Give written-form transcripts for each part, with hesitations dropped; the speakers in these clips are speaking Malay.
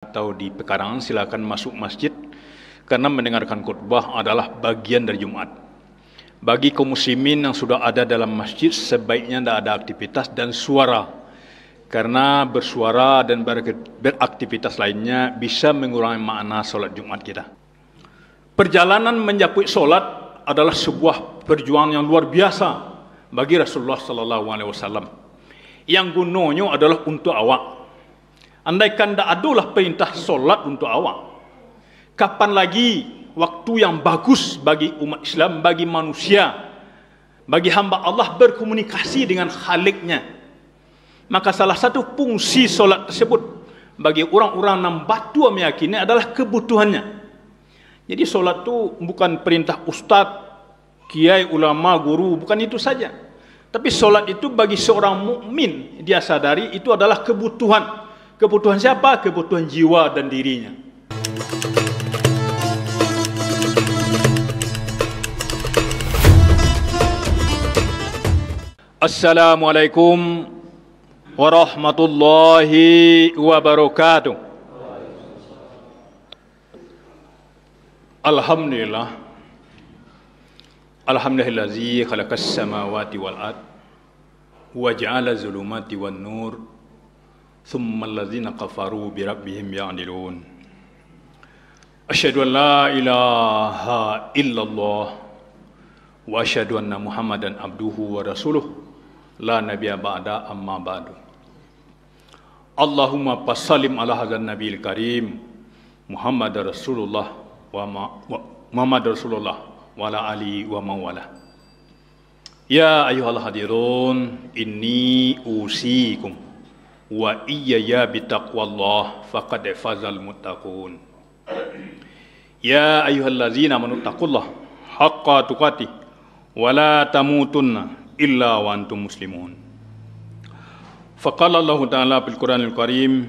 atau di pekarangan silakan masuk masjid, karena mendengarkan khutbah adalah bagian dari Jumat. Bagi kaum muslimin yang sudah ada dalam masjid, sebaiknya tidak ada aktivitas dan suara, karena bersuara dan beraktivitas lainnya bisa mengurangi makna solat Jumat kita. Perjalanan mencapai solat adalah sebuah perjuangan yang luar biasa bagi Rasulullah SAW. Yang gunanya adalah untuk awak. Andaikan tidak adalah perintah solat untuk awak, kapan lagi waktu yang bagus bagi umat Islam, bagi manusia, bagi hamba Allah berkomunikasi dengan Khaliknya. Maka salah satu fungsi solat tersebut bagi orang-orang yang batu meyakini adalah kebutuhannya. Jadi solat itu bukan perintah ustaz, kiai, ulama, guru, bukan itu saja. Tapi solat itu bagi seorang mukmin, dia sadari itu adalah kebutuhan. Kebutuhan siapa? Kebutuhan jiwa dan dirinya. Assalamualaikum warahmatullahi wabarakatuh. Alhamdulillah. Alhamdulillazi khalaqas samawati wal ard wa ja'ala zulumati wan nur. ثم الذين كفروا بربهم يعدلون أشهد أن لا إله إلا الله وأشهد أن محمدا عبده ورسوله لا نبي بعد أما بعد اللهم صل على هذا النبي الكريم محمد رسول الله وعلى آله ومن والاه يا أيها الحاضرون إني أوصيكم wa iyaya bitaqwallah faqad fazal muttaqun. Ya ayyuhallazina amanu taqullaha haqqa tuqatih wa la tamutunna illa wa antum muslimun. Faqala Allah ta'ala fil Qur'anil Karim,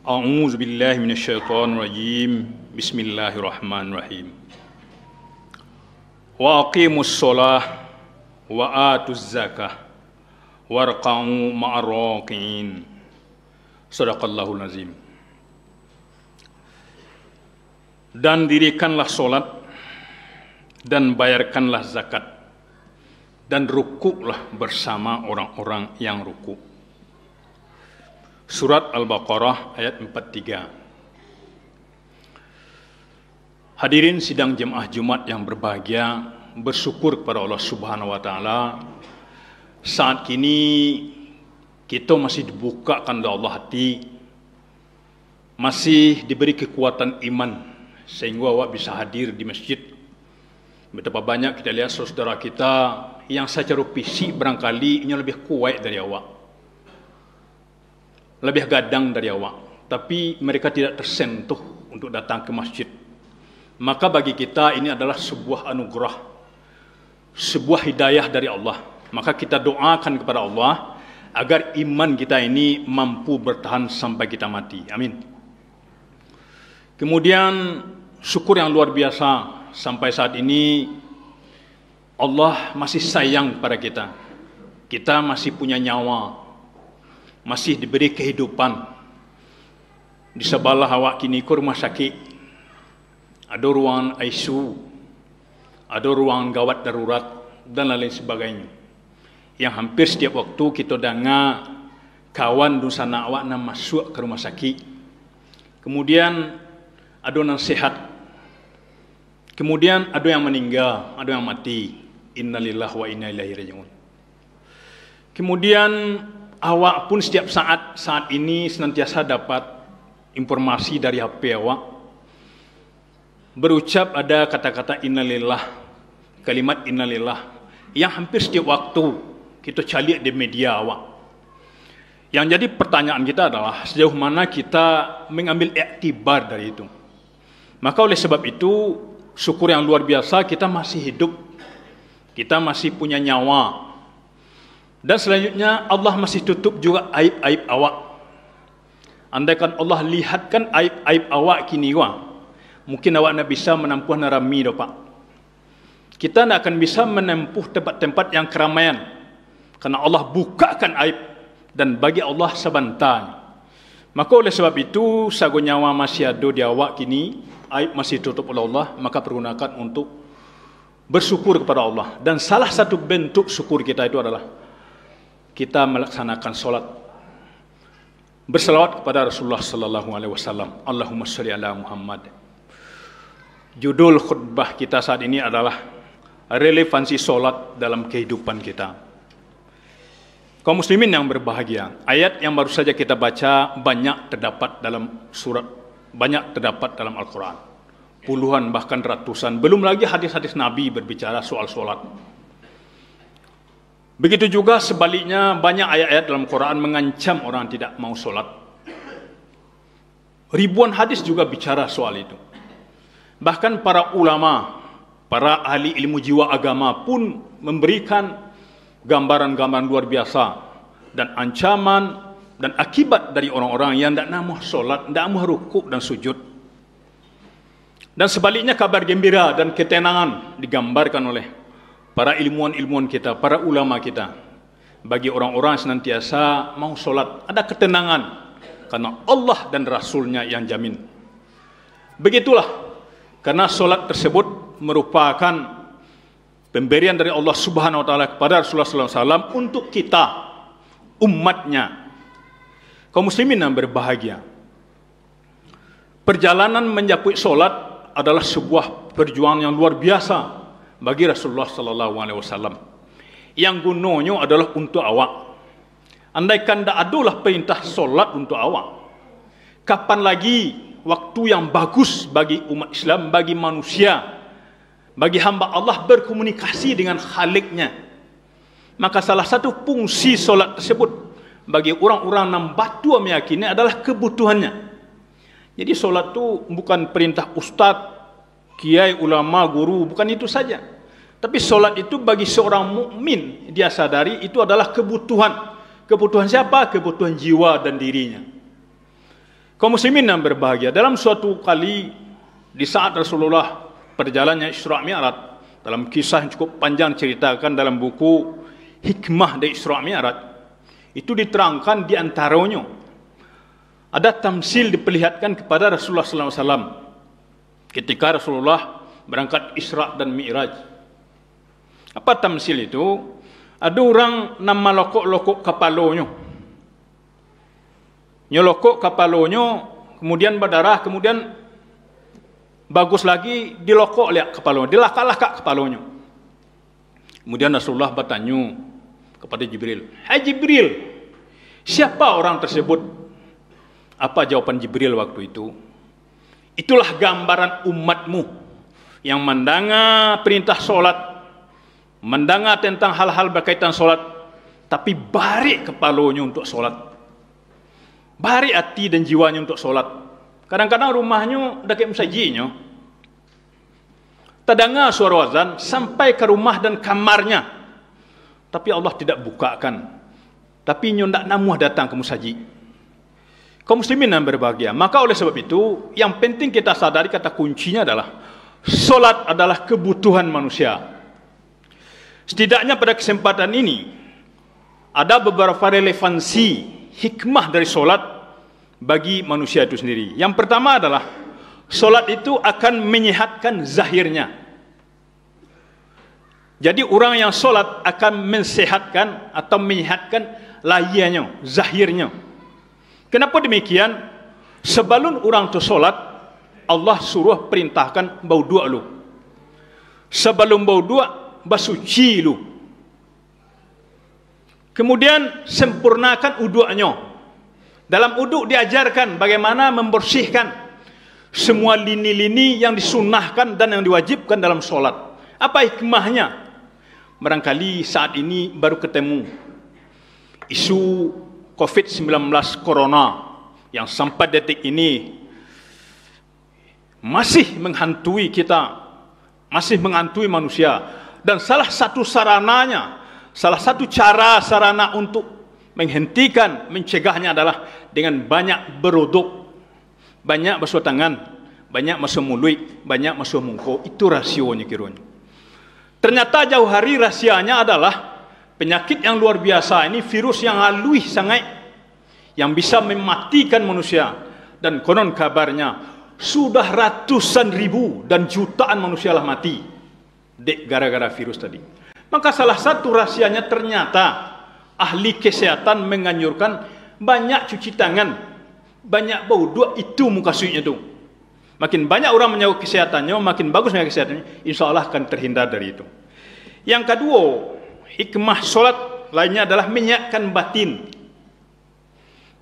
a'udzu billahi minasy syaithanir rajim. Bismillahirrahmanirrahim. Wa aqimus shalah wa atuz zakah warqa'u ma'ar raqiin. Sadaqallahul azim. Dan dirikanlah solat dan bayarkanlah zakat dan rukuklah bersama orang-orang yang rukuk. Surat Al-Baqarah ayat 43. Hadirin sidang jemaah Jumat yang berbahagia, bersyukur kepada Allah Subhanahu wa taala. Saat kini kita masih dibukakan oleh Allah hati, masih diberi kekuatan iman sehingga awak bisa hadir di masjid. Betapa banyak kita lihat saudara kita yang secara fisik barangkali ini lebih kuat dari awak, lebih gadang dari awak, tapi mereka tidak tersentuh untuk datang ke masjid. Maka bagi kita ini adalah sebuah anugerah, sebuah hidayah dari Allah. Maka kita doakan kepada Allah agar iman kita ini mampu bertahan sampai kita mati. Amin. Kemudian syukur yang luar biasa, sampai saat ini Allah masih sayang pada kita. Kita masih punya nyawa, masih diberi kehidupan. Di sebelah awak kini ke rumah sakit, ada ruangan ICU, ada ruangan gawat darurat dan lain sebagainya. Yang hampir setiap waktu kita dengar kawan dusana awak nak masuk ke rumah sakit, kemudian ada yang sehat, kemudian ada yang meninggal, ada yang mati. Innalillahi wa inna ilaihi raji'un. Kemudian awak pun setiap saat ini senantiasa dapat informasi dari HP awak, berucap ada kata-kata innalillah, kalimat innalillah yang hampir setiap waktu kita cari di media awak. Yang jadi pertanyaan kita adalah sejauh mana kita mengambil iktibar dari itu. Maka oleh sebab itu syukur yang luar biasa kita masih hidup, kita masih punya nyawa. Dan selanjutnya Allah masih tutup juga aib-aib awak. Andaikan Allah lihatkan aib-aib awak kini mungkin awak nak bisa menempuh narami Pak. Kita tidak akan bisa menempuh tempat-tempat yang keramaian, karena Allah bukakan aib dan bagi Allah sebentar. Maka oleh sebab itu, sago nyawa masih ada di awak kini, aib masih tutup oleh Allah, maka pergunakan untuk bersyukur kepada Allah. Dan salah satu bentuk syukur kita itu adalah kita melaksanakan solat, berselawat kepada Rasulullah sallallahu alaihi wasallam. Allahumma shalli ala Muhammad. Judul khutbah kita saat ini adalah relevansi solat dalam kehidupan kita. Kaum muslimin yang berbahagia, ayat yang baru saja kita baca banyak terdapat dalam Al-Quran. Puluhan bahkan ratusan, belum lagi hadis-hadis Nabi berbicara soal solat. Begitu juga sebaliknya, banyak ayat-ayat dalam Quran mengancam orang tidak mau solat. Ribuan hadis juga bicara soal itu. Bahkan para ulama, para ahli ilmu jiwa agama pun memberikan gambaran-gambaran luar biasa dan ancaman dan akibat dari orang-orang yang tidak mau solat, tidak mau rukuk dan sujud. Dan sebaliknya kabar gembira dan ketenangan digambarkan oleh para ilmuwan-ilmuwan kita, para ulama kita. Bagi orang-orang senantiasa mau solat, ada ketenangan karena Allah dan Rasulnya yang jamin. Begitulah, karena solat tersebut merupakan pemberian dari Allah Subhanahu wa taala kepada Rasulullah sallallahu alaihi wasallam untuk kita, umatnya. Kaum muslimin yang berbahagia, perjalanan mencapai solat adalah sebuah perjuangan yang luar biasa bagi Rasulullah sallallahu alaihi wasallam. Yang gunanya adalah untuk awak. Andaikan tidak adalah perintah solat untuk awak, kapan lagi waktu yang bagus bagi umat Islam, bagi manusia, bagi hamba Allah berkomunikasi dengan Khaliknya. Maka salah satu fungsi solat tersebut bagi orang-orang yang batu meyakini adalah kebutuhannya. Jadi solat itu bukan perintah ustaz, kiai, ulama, guru, bukan itu saja. Tapi solat itu bagi seorang mukmin, dia sadari itu adalah kebutuhan. Kebutuhan siapa? Kebutuhan jiwa dan dirinya. Kaum muslimin yang berbahagia, dalam suatu kali di saat Rasulullah perjalanannya Isra Mi'raj, dalam kisah yang cukup panjang ceritakan dalam buku Hikmah dari Isra Mi'raj, itu diterangkan di antaranya ada tamsil diperlihatkan kepada Rasulullah sallallahu alaihi wasallam ketika Rasulullah berangkat Isra dan Mi'raj. Apa tamsil itu? Ada orang nama lokok-lokok kepalanya, nyolokok kepalanya, kemudian berdarah, kemudian bagus lagi dilokok lihat kepalanya, dilakak-lakak kepalanya. Kemudian Rasulullah bertanya kepada Jibril, "Hai Jibril, siapa orang tersebut?" Apa jawaban Jibril waktu itu? "Itulah gambaran umatmu yang mendengar perintah solat, mendengar tentang hal-hal berkaitan solat, tapi barik kepalanya untuk solat, barik hati dan jiwanya untuk solat. Kadang-kadang rumahnya dekat masajinya, terdengar suara azan sampai ke rumah dan kamarnya, tapi Allah tidak bukakan, tapi nyo ndak namuh datang ke musajid." Kaum muslimin yang berbahagia, maka oleh sebab itu yang penting kita sadari kata kuncinya adalah solat adalah kebutuhan manusia. Setidaknya pada kesempatan ini ada beberapa relevansi hikmah dari solat bagi manusia itu sendiri. Yang pertama adalah solat itu akan menyehatkan zahirnya. Jadi orang yang solat akan mensehatkan atau menyehatkan lahirnya, zahirnya. Kenapa demikian? Sebelum orang itu solat, Allah suruh perintahkan bau dua lu. Sebelum bau dua, basuci lu. Kemudian sempurnakan udu'nya. Dalam uduk diajarkan bagaimana membersihkan semua lini-lini yang disunnahkan dan yang diwajibkan dalam solat. Apa hikmahnya? Barangkali saat ini baru ketemu isu COVID-19 Corona yang sampai detik ini masih menghantui kita, masih menghantui manusia. Dan salah satu sarananya, salah satu cara sarana untuk menghentikan, mencegahnya adalah dengan banyak beruduk, banyak basuh tangan, banyak basuh mulut, banyak basuh muka. Itu rasionya kiranya. Ternyata jauh hari rahasianya adalah penyakit yang luar biasa ini, virus yang halus sangat, yang bisa mematikan manusia, dan konon kabarnya sudah ratusan ribu dan jutaan manusia lah mati gara-gara virus tadi. Maka salah satu rahasianya ternyata ahli kesehatan menganjurkan banyak cuci tangan, banyak berwudu, itu muka suinya tu. Makin banyak orang menjaga kesehatannya, makin bagus menjaga kesehatannya, insya Allah akan terhindar dari itu. Yang kedua, hikmah solat lainnya adalah menyiapkan batin.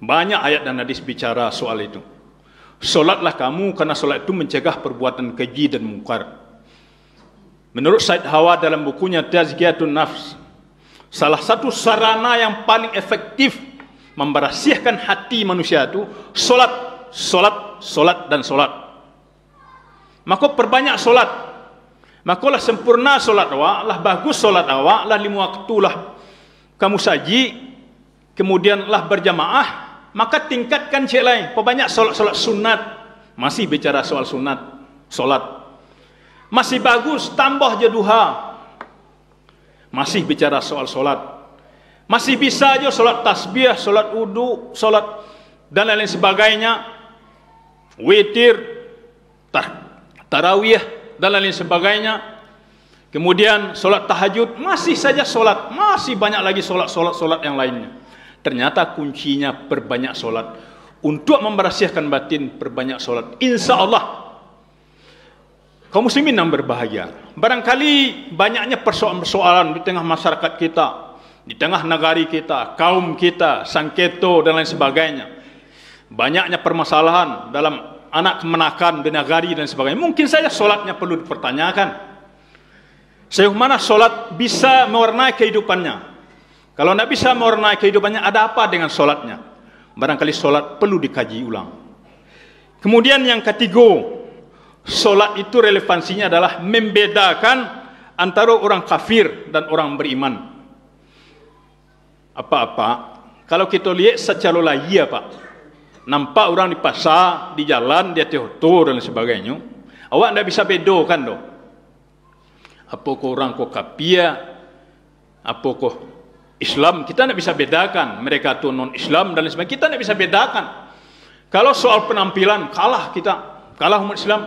Banyak ayat dan hadis bicara soal itu. Solatlah kamu, karena solat itu mencegah perbuatan keji dan mungkar. Menurut Said Hawa dalam bukunya Tazkiyatun Nafs, salah satu sarana yang paling efektif membersihkan hati manusia itu solat, solat, solat dan solat. Maka perbanyak solat, maka lah sempurna solat awak, lah bagus solat awak, lah 5 waktu lah kamu saji, kemudian lah berjamaah, maka tingkatkan cek lain, perbanyak solat-solat sunat. Masih bicara soal sunat solat, masih bagus tambah je duha. Masih bicara soal solat, masih bisa aja solat tasbih, solat wudu, solat dan lain-lain sebagainya, witir, tarawih dan lain sebagainya. Kemudian solat tahajud, masih saja solat, masih banyak lagi solat yang lainnya. Ternyata kuncinya perbanyak solat. Untuk membersihkan batin, perbanyak solat. Insya Allah kaum muslimin yang berbahagia. Barangkali banyaknya persoalan-persoalan di tengah masyarakat kita, di tengah negari kita, kaum kita, sangketo dan lain sebagainya. Banyaknya permasalahan dalam anak kemenakan di negari dan sebagainya. Mungkin saja solatnya perlu dipertanyakan. Sejauh mana solat bisa mewarnai kehidupannya? Kalau tidak bisa mewarnai kehidupannya, ada apa dengan solatnya? Barangkali solat perlu dikaji ulang. Kemudian yang ketiga, solat itu relevansinya adalah membedakan antara orang kafir dan orang beriman. Apa-apa, kalau kita lihat secara lahir, Pak, nampak orang di pasar, di jalan, dia teotor dan sebagainya, awak tidak bisa bedakan doh. Apakah orang kok kafir, apakah Islam, kita tidak bisa bedakan. Mereka itu non-Islam dan lain sebagainya, kita tidak bisa bedakan. Kalau soal penampilan, kalah kita, kalah umat Islam.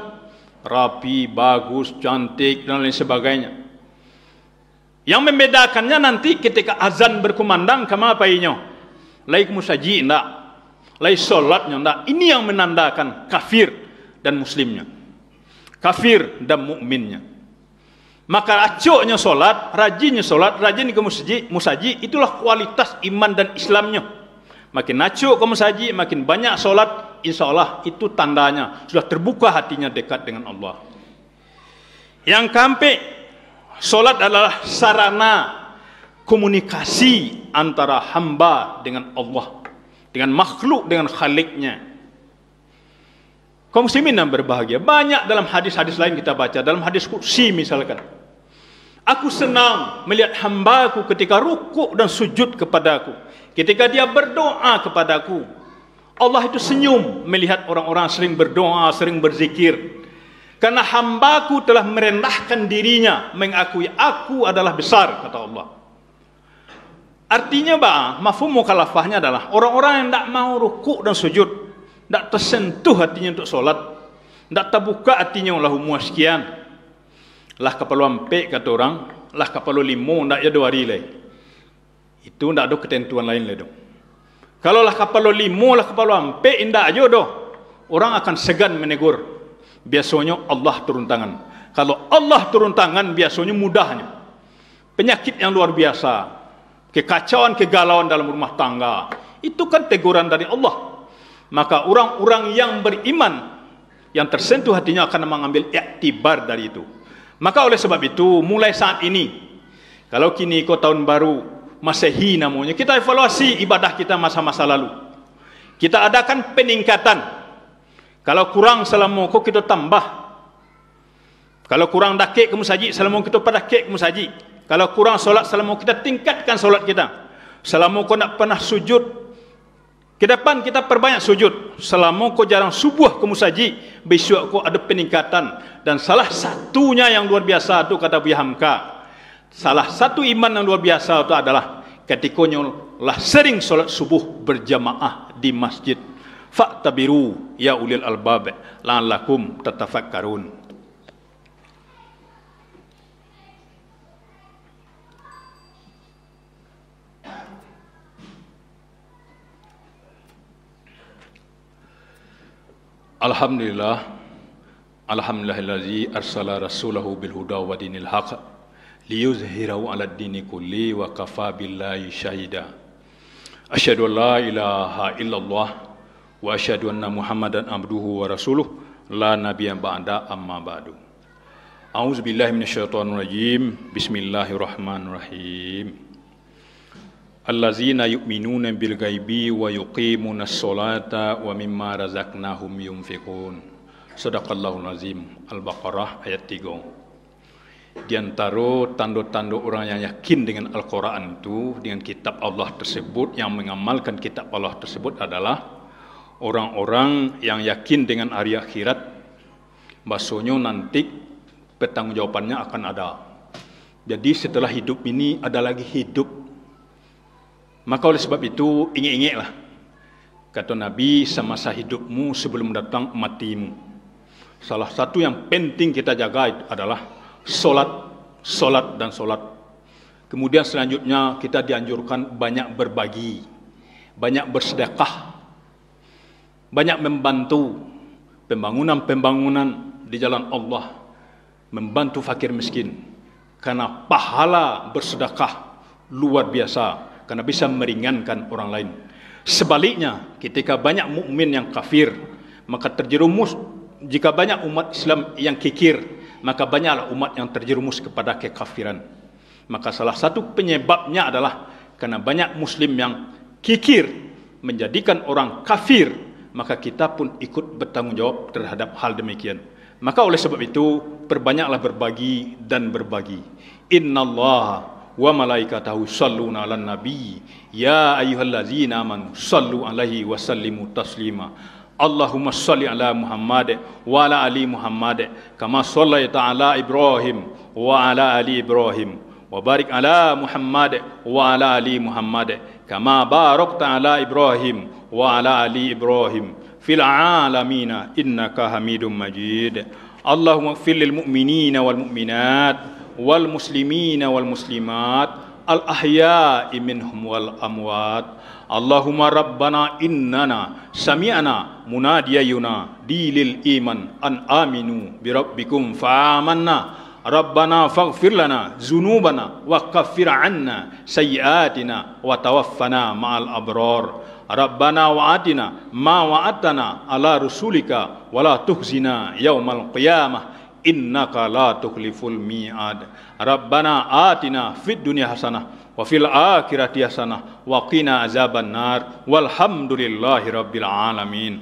Rapi, bagus, cantik dan lain sebagainya. Yang membedakannya nanti ketika azan berkumandang, kama apa ini? Laik musaji enggak, laik solatnya enggak. Ini yang menandakan kafir dan muslimnya, kafir dan mukminnya. Maka acoknya solat, rajinnya ke musaji, itulah kualitas iman dan Islamnya. Makin acok ke musaji, makin banyak solat, insya Allah itu tandanya sudah terbuka hatinya dekat dengan Allah. Yang keempat, solat adalah sarana komunikasi antara hamba dengan Allah, dengan makhluk, dengan Khaliknya. Kaum muslimin yang berbahagia, banyak dalam hadis-hadis lain kita baca, dalam hadis qudsi misalkan, aku senang melihat hambaku ketika rukuk dan sujud kepadaku, ketika dia berdoa kepadaku. Allah itu senyum melihat orang-orang sering berdoa, sering berzikir, karena hambaku telah merendahkan dirinya, mengakui aku adalah besar, kata Allah. Artinya mafhum mukhalafahnya adalah orang-orang yang tidak mau rukuk dan sujud, tidak tersentuh hatinya untuk solat, tidak terbuka hatinya lahu muaskian, lah kapal ampe kata orang, lah kapal limo, tidak ada 2 hari lagi. Itu tidak ada ketentuan lain lagi. Kalau lah kapal limo, lah kapal ampe, tidak aja doh. Orang akan segan menegur. Biasanya Allah turun tangan. Kalau Allah turun tangan, biasanya mudahnya. Penyakit yang luar biasa, kekacauan, kegalauan dalam rumah tangga, itu kan teguran dari Allah. Maka orang-orang yang beriman, yang tersentuh hatinya akan mengambil iktibar dari itu. Maka oleh sebab itu, mulai saat ini, kalau kini kau tahun baru Masehi namanya, kita evaluasi ibadah kita masa-masa lalu. Kita adakan peningkatan. Kalau kurang selama kau kita tambah. Kalau kurang dakik ke musaji, selama kita padakik ke musaji. Kalau kurang solat, selama kita tingkatkan solat kita. Selama kau nak pernah sujud, ke depan kita perbanyak sujud. Selama kau jarang subuh ke musaji, besok kau ada peningkatan. Dan salah satunya yang luar biasa itu kata Buya Hamka, salah satu iman yang luar biasa itu adalah ketika lah sering solat subuh berjamaah di masjid. Fa'tabiru ya ulil albab la'allakum tatafakkarun. Alhamdulillahillazi arsala rasulahu bil huda wa dinil haq liyuzhirahu 'alad dini kulli wa kafa billahi syahida. Asyhadu an la ilaha illallah wa asyhadu anna Muhammadan abduhu wa rasuluh la nabiyya ba'da amma ba'du. A'udzubillahi minasyaitonir rajim. Bismillahirrahmanirrahim. Allazina yu'minuna bil ghaibi wa yuqimunas sholata wa mimma razaqnahum yunfiqun. Shadaqallahul azim. Al-Baqarah ayat 3. Di antara tanda-tanda orang yang yakin dengan Al-Quran itu, dengan kitab Allah tersebut, yang mengamalkan kitab Allah tersebut adalah orang-orang yang yakin dengan hari akhirat. Maksudnya nanti pertanggungjawabannya akan ada. Jadi setelah hidup ini ada lagi hidup. Maka oleh sebab itu, ingat-ingatlah. Kata Nabi, semasa hidupmu sebelum datang matimu. Salah satu yang penting kita jaga adalah solat, solat dan solat. Kemudian selanjutnya kita dianjurkan banyak berbagi, banyak bersedekah, banyak membantu pembangunan-pembangunan di jalan Allah, membantu fakir miskin. Karena pahala bersedekah luar biasa. Karena bisa meringankan orang lain. Sebaliknya, ketika banyak mukmin yang kafir, maka terjerumus. Jika banyak umat Islam yang kikir, maka banyaklah umat yang terjerumus kepada kekafiran. Maka salah satu penyebabnya adalah karena banyak Muslim yang kikir menjadikan orang kafir, maka kita pun ikut bertanggung jawab terhadap hal demikian. Maka oleh sebab itu, perbanyaklah berbagi dan berbagi. Innallaha wa malaikatahu shalluna 'alan nabi ya ayyuhallazina amanu shallu 'alaihi wa sallimu taslima. Allahumma shalli ala Muhammad wa ala ali Muhammad kama shallaita ala Ibrahim wa ala ali Ibrahim wa barik ala Muhammad wa ala ali Muhammad kama barakta ala Ibrahim wa ala ali Ibrahim fil alamin innaka Hamidum Majid. Allahumma ighfir lil mu'minina wal mu'minat wal muslimina wal muslimat al ahya'i minhum wal amwat. Allahumma rabbana innana sami'na munadiyan yunadi lil iman an aminu bi rabbikum fa amanna. Rabbana faghfir lana dzunubana wa kaffir 'anna sayyi'atina wa tawaffana ma'al abrar. Rabbana wa'atina ma wa'atana ala rusulika wa la tuhzina yaumal qiyamah innaka la tukhliful mi'ad. Rabbana atina fid dunya hasanah wa fil akhirati hasanah wa qina azaban nar walhamdulillahi rabbil alamin.